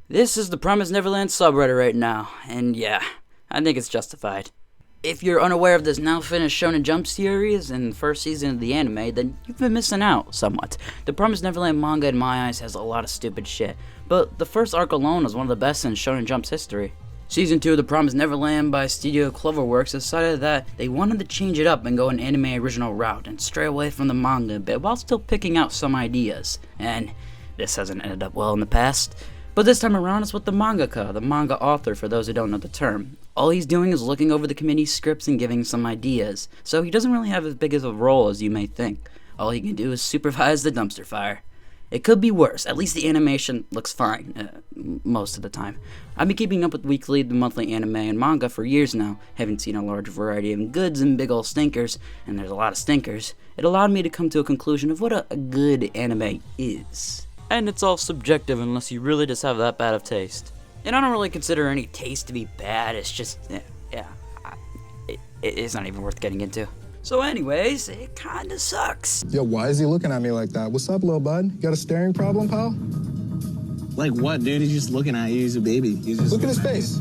This is the Promised Neverland subreddit right now, and yeah, I think it's justified. If you're unaware of this now finished Shonen Jump series and the first season of the anime, then you've been missing out somewhat. The Promised Neverland manga in my eyes has a lot of stupid shit, but the first arc alone is one of the best in Shonen Jump's history. Season 2 of The Promised Neverland by Studio Cloverworks decided that they wanted to change it up and go an anime original route and stray away from the manga a bit while still picking out some ideas. And this hasn't ended up well in the past. But this time around it's with the mangaka, the manga author for those who don't know the term. All he's doing is looking over the committee's scripts and giving some ideas, so he doesn't really have as big of a role as you may think. All he can do is supervise the dumpster fire. It could be worse, at least the animation looks fine, most of the time. I've been keeping up with weekly, the monthly anime and manga for years now, having seen a large variety of goods and big ol' stinkers, and there's a lot of stinkers. It allowed me to come to a conclusion of what a good anime is. And it's all subjective unless you really just have that bad of taste. And I don't really consider any taste to be bad, it's just, it's not even worth getting into. So anyways, it kinda sucks. Yo, why is he looking at me like that? What's up, little bud? You got a staring problem, pal? Like what, dude? He's just looking at you. He's a baby. Look at his face.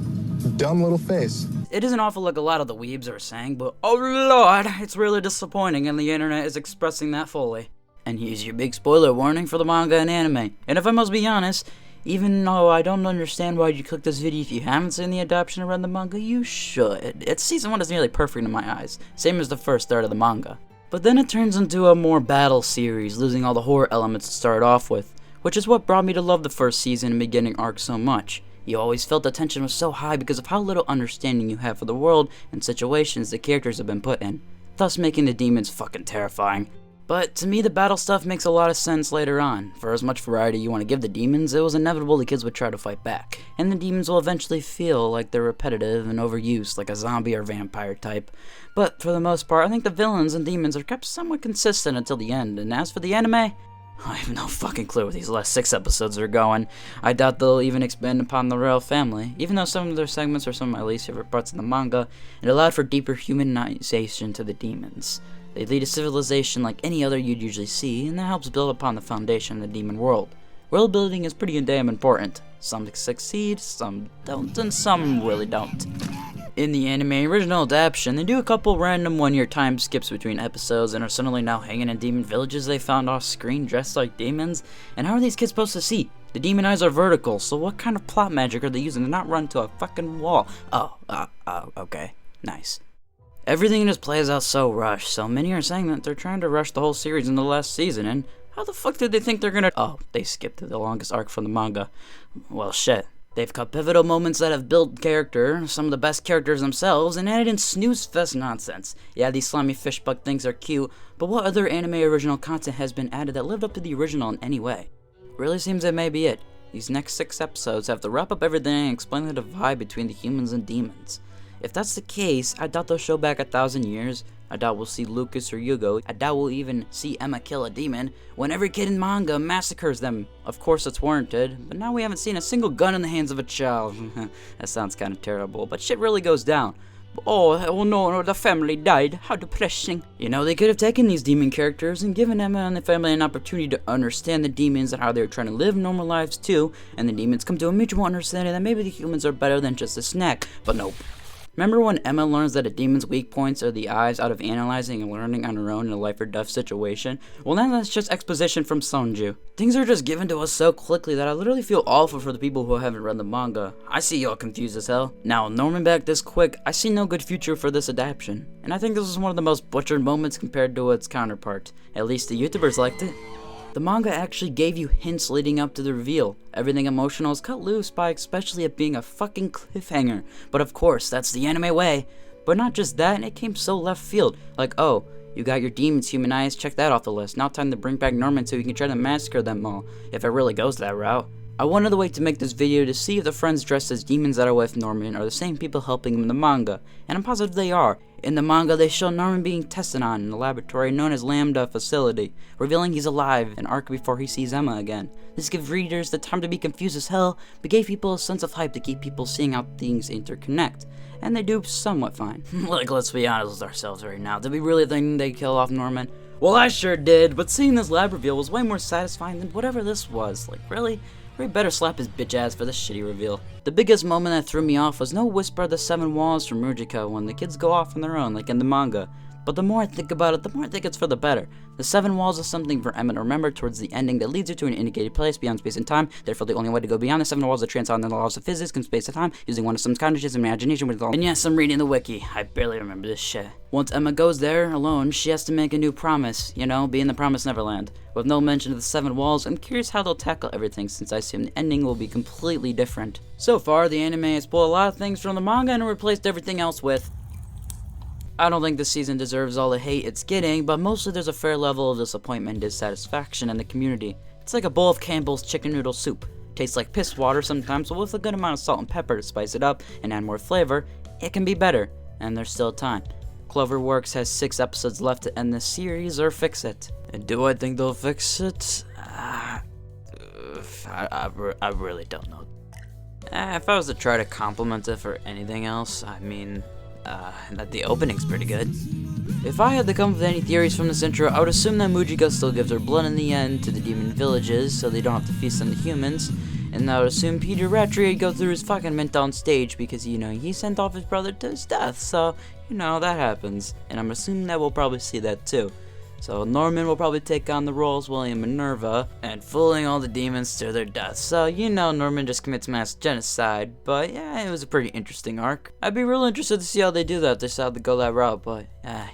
Dumb little face. It isn't awful like a lot of the weebs are saying, but oh lord, it's really disappointing and the internet is expressing that fully. And here's your big spoiler warning for the manga and anime. And if I must be honest, even though I don't understand why you clicked this video if you haven't seen the adaptation or read the manga, you should. Season 1 is nearly perfect in my eyes, same as the first third of the manga. But then it turns into a more battle series, losing all the horror elements to start off with, which is what brought me to love the first season and beginning arc so much. You always felt the tension was so high because of how little understanding you have for the world and situations the characters have been put in, thus making the demons fucking terrifying. But to me, the battle stuff makes a lot of sense later on. For as much variety you want to give the demons, it was inevitable the kids would try to fight back, and the demons will eventually feel like they're repetitive and overused, like a zombie or vampire type. But for the most part, I think the villains and demons are kept somewhat consistent until the end, and as for the anime, I have no fucking clue where these last 6 episodes are going. I doubt they'll even expand upon the royal family, even though some of their segments are some of my least favorite parts in the manga. It allowed for deeper humanization to the demons. They lead a civilization like any other you'd usually see, and that helps build upon the foundation of the demon world. World building is pretty damn important. Some succeed, some don't, and some really don't. In the anime original adaptation, they do a couple random one-year time skips between episodes and are suddenly now hanging in demon villages they found off screen dressed like demons. And how are these kids supposed to see? The demon eyes are vertical, so what kind of plot magic are they using to not run to a fucking wall? Okay, nice. Everything just plays out so rushed, so many are saying that they're trying to rush the whole series in the last season, and how the fuck did they think they're gonna— oh, they skipped to the longest arc from the manga. Well shit. They've cut pivotal moments that have built character, some of the best characters themselves, and added in snooze fest nonsense. Yeah, these slimy fish bug things are cute, but what other anime original content has been added that lived up to the original in any way? Really seems that may be it. These next 6 episodes have to wrap up everything and explain the divide between the humans and demons. If that's the case, I doubt they'll show back 1,000 years. I doubt we'll see Lucas or Yugo. I doubt we'll even see Emma kill a demon when every kid in manga massacres them. Of course it's warranted, but now we haven't seen a single gun in the hands of a child. That sounds kind of terrible, but shit really goes down. Oh no, the family died. How depressing. You know, they could have taken these demon characters and given Emma and the family an opportunity to understand the demons and how they're trying to live normal lives too, and the demons come to a mutual understanding that maybe the humans are better than just a snack, but nope. Remember when Emma learns that a demon's weak points are the eyes out of analyzing and learning on her own in a life or death situation? Well, now that's just exposition from Sonju. Things are just given to us so quickly that I literally feel awful for the people who haven't read the manga. I see y'all confused as hell. Now, Norman back this quick, I see no good future for this adaptation. And I think this is one of the most butchered moments compared to its counterpart. At least the YouTubers liked it. The manga actually gave you hints leading up to the reveal. Everything emotional is cut loose by especially it being a fucking cliffhanger. But of course, that's the anime way. But not just that, it came so left field. Like, oh, you got your demons humanized, check that off the list. Now time to bring back Norman so you can try to massacre them all, if it really goes that route. I wanted to wait to make this video to see if the friends dressed as demons that are with Norman are the same people helping him in the manga, and I'm positive they are. In the manga, they show Norman being tested on in a laboratory known as Lambda Facility, revealing he's alive an arc before he sees Emma again. This gives readers the time to be confused as hell, but gave people a sense of hype to keep people seeing how things interconnect. And they do somewhat fine. Like, let's be honest with ourselves right now. Did we really think they'd kill off Norman? Well, I sure did, but seeing this lab reveal was way more satisfying than whatever this was. Like, really? We better slap his bitch ass for this shitty reveal. The biggest moment that threw me off was no whisper of the 7 walls from Mujika when the kids go off on their own like in the manga. But the more I think about it, the more I think it's for the better. The 7 walls is something for Emma to remember towards the ending that leads her to an indicated place beyond space and time. Therefore, the only way to go beyond the 7 walls is to transcend the laws of physics and space and time, using one of some consciousness and imagination with all. And yes, I'm reading the wiki. I barely remember this shit. Once Emma goes there alone, she has to make a new promise, you know, be in the promised Neverland. With no mention of the 7 walls, I'm curious how they'll tackle everything since I assume the ending will be completely different. So far, the anime has pulled a lot of things from the manga and replaced everything else with. I don't think this season deserves all the hate it's getting, but mostly there's a fair level of disappointment and dissatisfaction in the community. It's like a bowl of Campbell's chicken noodle soup. Tastes like piss water sometimes, but with a good amount of salt and pepper to spice it up and add more flavor, it can be better, and there's still time. Cloverworks has 6 episodes left to end this series or fix it. And do I think they'll fix it? I really don't know. If I was to try to compliment it for anything else, I mean, that the opening's pretty good. If I had to come up with any theories from this intro, I would assume that Mujika still gives her blood in the end to the demon villages, so they don't have to feast on the humans. And I would assume Peter Rattray would go through his fucking mint on stage because, you know, he sent off his brother to his death, so, you know, that happens. And I'm assuming that we'll probably see that too. So Norman will probably take on the roles William Minerva, and fooling all the demons to their death. So, you know, Norman just commits mass genocide, but yeah, it was a pretty interesting arc. I'd be real interested to see how they do that if they decide to go that route, but,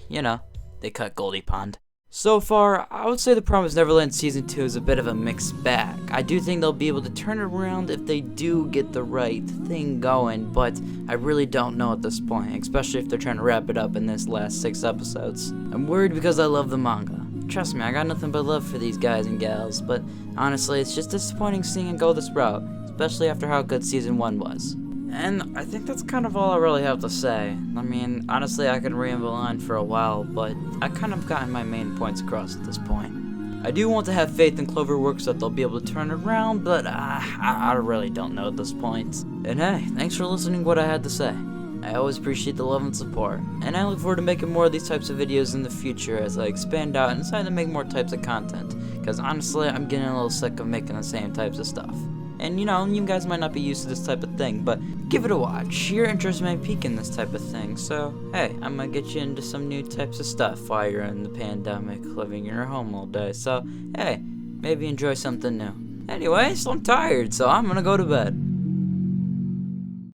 you know, they cut Goldie Pond. So far, I would say The Promised Neverland Season 2 is a bit of a mixed bag. I do think they'll be able to turn it around if they do get the right thing going, but I really don't know at this point, especially if they're trying to wrap it up in this last 6 episodes. I'm worried because I love the manga. Trust me, I got nothing but love for these guys and gals, but honestly, it's just disappointing seeing it go this route, especially after how good Season 1 was. And I think that's kind of all I really have to say. I mean, honestly, I could ramble on for a while, but I kind of gotten my main points across at this point. I do want to have faith in Cloverworks that they'll be able to turn it around, but I really don't know at this point. And hey, thanks for listening to what I had to say. I always appreciate the love and support, and I look forward to making more of these types of videos in the future as I expand out and decide to make more types of content, because honestly, I'm getting a little sick of making the same types of stuff. And you know, you guys might not be used to this type of thing, but give it a watch. Your interest may peak in this type of thing, so hey, I'm gonna get you into some new types of stuff while you're in the pandemic, living in your home all day. So hey, maybe enjoy something new. Anyways, I'm tired, so I'm gonna go to bed.